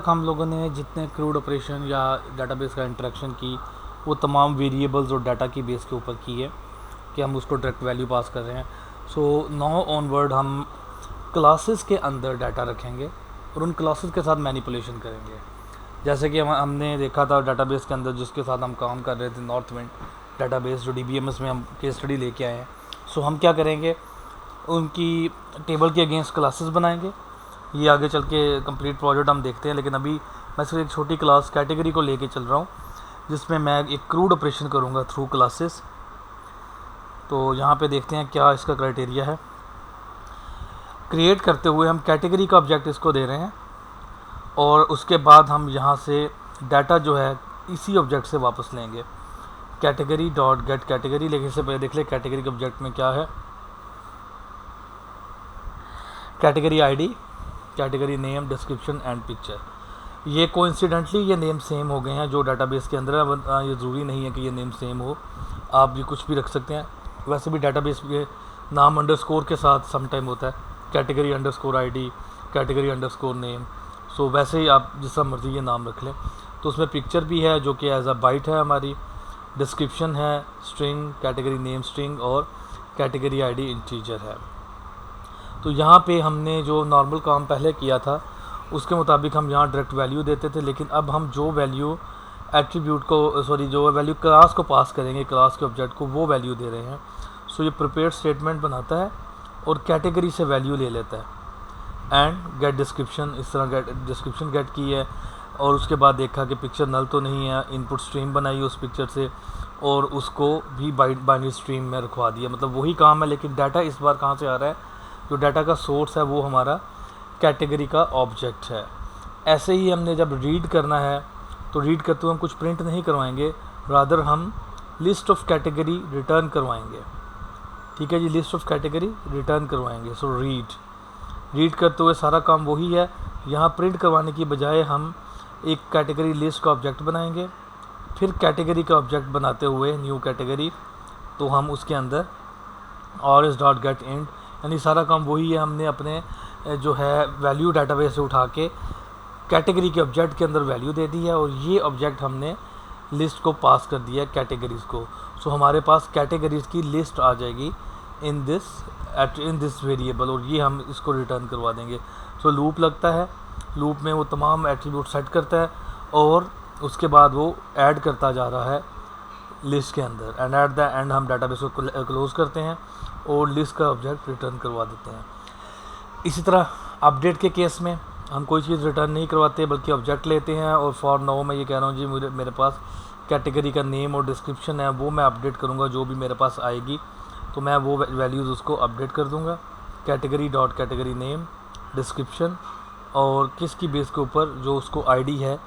हम लोगों ने जितने क्रूड ऑपरेशन या डाटाबेस का इंटरेक्शन की वो तमाम वेरिएबल्स और डाटा की बेस के ऊपर की है कि हम उसको डायरेक्ट वैल्यू पास कर रहे हैं। सो नाउ ऑनवर्ड हम क्लासेस के अंदर डाटा रखेंगे और उन क्लासेस के साथ मैनिपुलेशन करेंगे। जैसे कि हमने देखा था डाटाबेस के अंदर जिसके साथ हम काम कर रहे थे, नॉर्थ विंड डाटाबेस, जो DBMS में हम केस स्टडी लेके आए हैं। सो हम क्या करेंगे, उनकी टेबल के अगेंस्ट क्लासेस बनाएंगे। ये आगे चल के कंप्लीट प्रोजेक्ट हम देखते हैं, लेकिन अभी मैं सिर्फ एक छोटी क्लास कैटेगरी को लेके चल रहा हूँ जिसमें मैं एक क्रूड ऑपरेशन करूँगा थ्रू क्लासेस। तो यहाँ पे देखते हैं क्या इसका क्राइटेरिया है। क्रिएट करते हुए हम कैटेगरी का ऑब्जेक्ट इसको दे रहे हैं और उसके बाद हम यहाँ से डाटा जो है इसी ऑब्जेक्ट से वापस लेंगे, कैटेगरी डॉट गेट कैटेगरी। लेकिन इससे पहले देख ले कैटेगरी के ऑब्जेक्ट में क्या है, category ID, category name, description and picture. ये कोइंसिडेंटली ये नेम सेम हो गए हैं जो डाटाबेस के अंदर है। ये ज़रूरी नहीं है कि ये नेम सेम हो, आप ये कुछ भी रख सकते हैं। वैसे भी डाटाबेस के नाम अंडरस्कोर के साथ समटाइम होता है, category underscore ID, category underscore name. So वैसे ही आप जिस मर्ज़ी ये नाम रख लें। तो उसमें पिक्चर भी है जो कि एज अ बाइट है हमारी, डिस्क्रिप्शन है स्ट्रिंग, कैटेगरी नेम स्ट्रिंग और कैटेगरी आईडी इंटीजर है। तो यहाँ पे हमने जो नॉर्मल काम पहले किया था उसके मुताबिक हम यहाँ डायरेक्ट वैल्यू देते थे, लेकिन अब हम जो वैल्यू एट्रीब्यूट को जो वैल्यू क्लास को पास करेंगे, क्लास के ऑब्जेक्ट को, वो वैल्यू दे रहे हैं। सो ये प्रिपेयर्ड स्टेटमेंट बनाता है और कैटेगरी से वैल्यू ले लेता है एंड गेट डिस्क्रिप्शन। इस तरह गेट डिस्क्रिप्शन गेट की है और उसके बाद देखा कि पिक्चर नल तो नहीं है, इनपुट स्ट्रीम बनाई उस पिक्चर से और उसको भी बाइनरी स्ट्रीम में रखवा दिया। मतलब वही काम है, लेकिन डाटा इस बार कहाँ से आ रहा है, जो डाटा का सोर्स है वो हमारा कैटेगरी का ऑब्जेक्ट है। ऐसे ही हमने जब रीड करना है तो रीड करते हुए हम कुछ प्रिंट नहीं करवाएंगे, रादर हम लिस्ट ऑफ कैटेगरी रिटर्न करवाएंगे। ठीक है जी, लिस्ट ऑफ कैटेगरी रिटर्न करवाएंगे। सो रीड करते हुए सारा काम वही है। यहाँ प्रिंट करवाने की बजाय हम एक कैटेगरी लिस्ट का ऑब्जेक्ट बनाएंगे, फिर कैटेगरी का ऑब्जेक्ट बनाते हुए न्यू कैटेगरी, तो हम उसके अंदर और इस डॉट गेट इंड, यानी सारा काम वही है। हमने अपने जो है वैल्यू डाटाबेस से उठा के कैटेगरी के ऑब्जेक्ट के अंदर वैल्यू दे दी है और ये ऑब्जेक्ट हमने लिस्ट को पास कर दिया है कैटेगरीज़ को। सो हमारे पास कैटेगरीज़ की लिस्ट आ जाएगी इन दिस वेरिएबल और ये हम इसको रिटर्न करवा देंगे। सो लूप लगता है, लूप में वो तमाम एट्रीब्यूट सेट करता है और उसके बाद वो ऐड करता जा रहा है लिस्ट के अंदर एंड एट द एंड हम डाटाबेस को क्लोज़ करते हैं और लिस्ट का ऑब्जेक्ट रिटर्न करवा देते हैं। इसी तरह अपडेट के केस में हम कोई चीज़ रिटर्न नहीं करवाते बल्कि ऑब्जेक्ट लेते हैं और फॉर नाउ मैं ये कह रहा हूँ जी मेरे पास कैटेगरी का नेम और डिस्क्रिप्शन है, वो मैं अपडेट करूँगा। जो भी मेरे पास आएगी तो मैं वो वैल्यूज़ उसको अपडेट कर दूँगा, category dot category name, description और किसकी बेस के ऊपर, जो उसको आईडी है,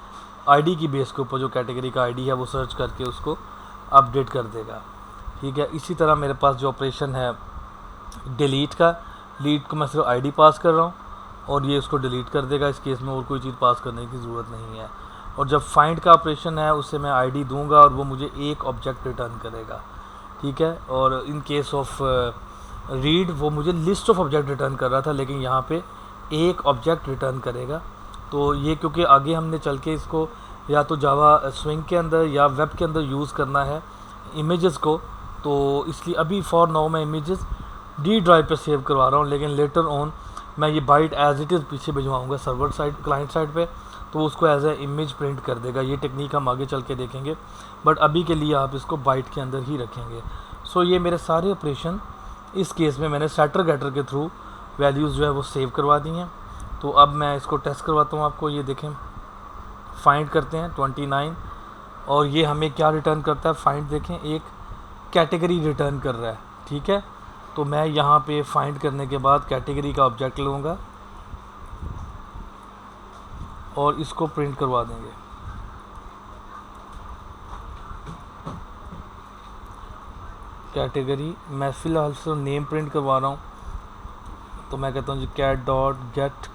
आईडी की बेस के ऊपर जो कैटेगरी का आईडी है वो सर्च करके उसको अपडेट कर देगा। ठीक है, इसी तरह मेरे पास जो ऑपरेशन है डिलीट का, डिलीट को मैं सिर्फ आईडी पास कर रहा हूँ और ये उसको डिलीट कर देगा। इस केस में और कोई चीज़ पास करने की ज़रूरत नहीं है। और जब फाइंड का ऑपरेशन है उससे मैं आईडी दूंगा और वो मुझे एक ऑब्जेक्ट रिटर्न करेगा। ठीक है, और इन केस ऑफ रीड वो मुझे लिस्ट ऑफ ऑब्जेक्ट रिटर्न कर रहा था, लेकिन यहाँ पे एक ऑब्जेक्ट रिटर्न करेगा। तो ये क्योंकि आगे हमने चल के इसको या तो जावा स्विंग के अंदर या वेब के अंदर यूज़ करना है इमेजेस को, तो इसलिए अभी फॉर नाउ मैं इमेजेस डी ड्राइव पे सेव करवा रहा हूँ, लेकिन लेटर ऑन मैं ये बाइट एज इट इज़ पीछे भिजवाऊँगा सर्वर साइड, क्लाइंट साइड पे, तो वो उसको एज ए इमेज प्रिंट कर देगा। ये टेक्निक हम आगे चल के देखेंगे, बट अभी के लिए आप इसको बाइट के अंदर ही रखेंगे। सो ये मेरे सारे ऑपरेशन इस केस में मैंने सेटर गेटर के थ्रू वैल्यूज़ जो है वो सेव करवा दी हैं। तो अब मैं इसको टेस्ट करवाता हूँ आपको। ये देखें, फाइंड करते हैं 29 और ये हमें क्या रिटर्न करता है, फाइंड देखें, एक कैटेगरी रिटर्न कर रहा है। ठीक है, तो मैं यहाँ पे फाइंड करने के बाद कैटेगरी का ऑब्जेक्ट लूँगा और इसको प्रिंट करवा देंगे। कैटेगरी मैं फ़िलहाल से नेम प्रिंट करवा रहा हूँ, तो मैं कहता हूँ G cat dot get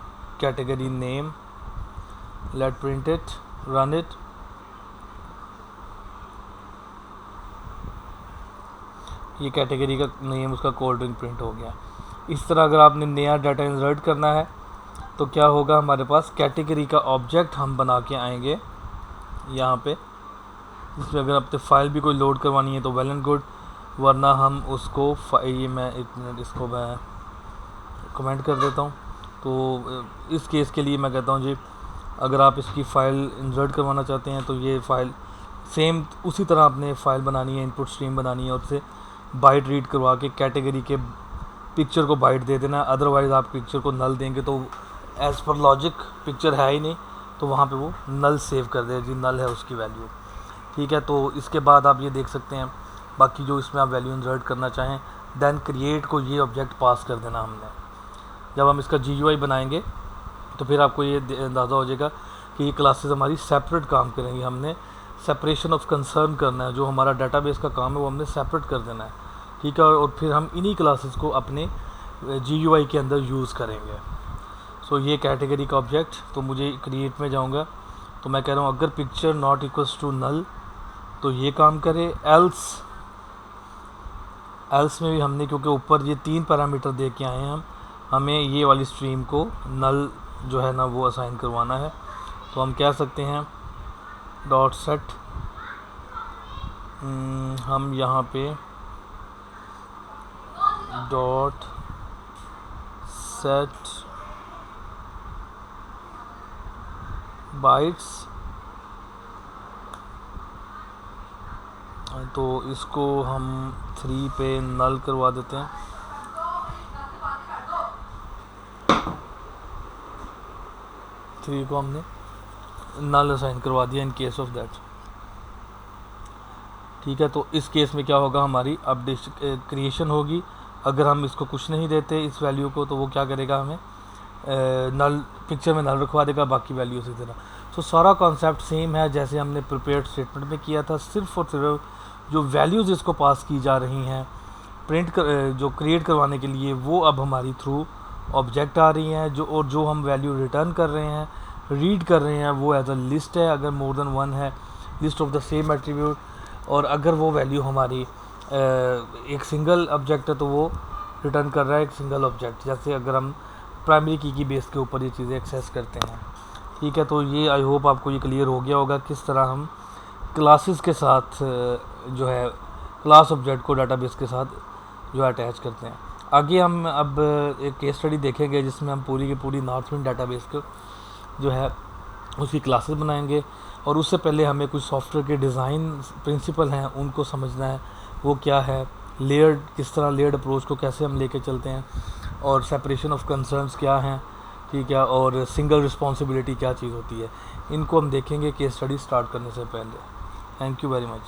category name, let print it, run it. ये कैटेगरी का नेम उसका कोल्ड ड्रिंक प्रिंट हो गया। इस तरह अगर आपने नया डाटा इंसर्ट करना है तो क्या होगा हमारे पास, कैटेगरी का ऑब्जेक्ट हम बना के आएंगे यहाँ पे। इसमें अगर अपने फाइल भी कोई लोड करवानी है तो वेल एंड गुड, वरना हम उसको ये मैं एक मिनट इसको मैं कमेंट कर देता हूँ। तो इस केस के लिए मैं कहता हूँ जी, अगर आप इसकी फ़ाइल इंसर्ट करवाना चाहते हैं तो ये फ़ाइल सेम उसी तरह आपने फ़ाइल बनानी है, इनपुट स्ट्रीम बनानी है और उसे बाइट रीड करवा के कैटेगरी के पिक्चर को बाइट दे देना। अदरवाइज़ आप पिक्चर को नल देंगे तो एज़ पर लॉजिक पिक्चर है ही नहीं, तो वहाँ पे वो नल सेव कर देगा जी, नल है उसकी वैल्यू। ठीक है, तो इसके बाद आप ये देख सकते हैं बाकी जो इसमें आप वैल्यू इंसर्ट करना चाहें, देन क्रिएट को ये ऑब्जेक्ट पास कर देना हमने। जब हम इसका GUI बनाएंगे तो फिर आपको ये अंदाज़ा हो जाएगा कि ये क्लासेस हमारी सेपरेट काम करेंगी। हमने सेपरेशन ऑफ कंसर्न करना है, जो हमारा डेटाबेस का काम है वो हमने सेपरेट कर देना है। ठीक है, और फिर हम इन्हीं क्लासेस को अपने GUI के अंदर यूज़ करेंगे। सो ये कैटेगरी का ऑब्जेक्ट, तो मुझे क्रिएट में जाऊंगा तो मैं कह रहा हूँ अगर picture not equals to null तो ये काम करे, एल्स में भी हमने क्योंकि ऊपर ये 3 पैरामीटर दे के आए हैं, हमें ये वाली स्ट्रीम को नल जो है ना वो असाइन करवाना है। तो हम कह सकते हैं डॉट सेट, हम यहाँ पे डॉट सेट बाइट्स, तो इसको हम 3 पे नल करवा देते हैं। थ्री को हमने नल असाइन करवा दिया इन केस ऑफ दैट। ठीक है, तो इस केस में क्या होगा, हमारी अपडेट क्रिएशन होगी। अगर हम इसको कुछ नहीं देते इस वैल्यू को, तो वो क्या करेगा, हमें नल पिक्चर में नल रखवा देगा, बाकी वैल्यू इसी तरह। तो सारा कॉन्सेप्ट सेम है जैसे हमने प्रिपेयर्ड स्टेटमेंट में किया था, सिर्फ और सिर्फ जो वैल्यूज़ इसको पास की जा रही हैं जो क्रिएट करवाने के लिए, वो अब हमारी थ्रू ऑब्जेक्ट आ रही हैं। जो हम वैल्यू रिटर्न कर रहे हैं, रीड कर रहे हैं, वो एज अ लिस्ट है। अगर मोर देन 1 है, list of the same attribute. और अगर वो वैल्यू हमारी एक सिंगल ऑब्जेक्ट है तो वो रिटर्न कर रहा है एक सिंगल ऑब्जेक्ट। जैसे अगर हम प्राइमरी की बेस के ऊपर ये चीज़ें एक्सेस करते हैं। ठीक है, तो ये आई होप आपको ये क्लियर हो गया होगा किस तरह हम क्लासेस के साथ जो है क्लास ऑब्जेक्ट को डाटाबेस के साथ जो अटैच करते हैं। आगे हम अब एक केस स्टडी देखेंगे जिसमें हम पूरी की पूरी नॉर्थविंड डाटाबेस को जो है उसकी क्लासेस बनाएंगे। और उससे पहले हमें कुछ सॉफ्टवेयर के डिज़ाइन प्रिंसिपल हैं उनको समझना है, वो क्या है, लेयर्ड किस तरह लेयर्ड अप्रोच को कैसे हम लेके चलते हैं, और सेपरेशन ऑफ कंसर्न्स क्या हैं। ठीक है, और सिंगल रिस्पॉन्सिबिलिटी क्या चीज़ होती है, इनको हम देखेंगे केस स्टडी स्टार्ट करने से पहले। Thank you very much.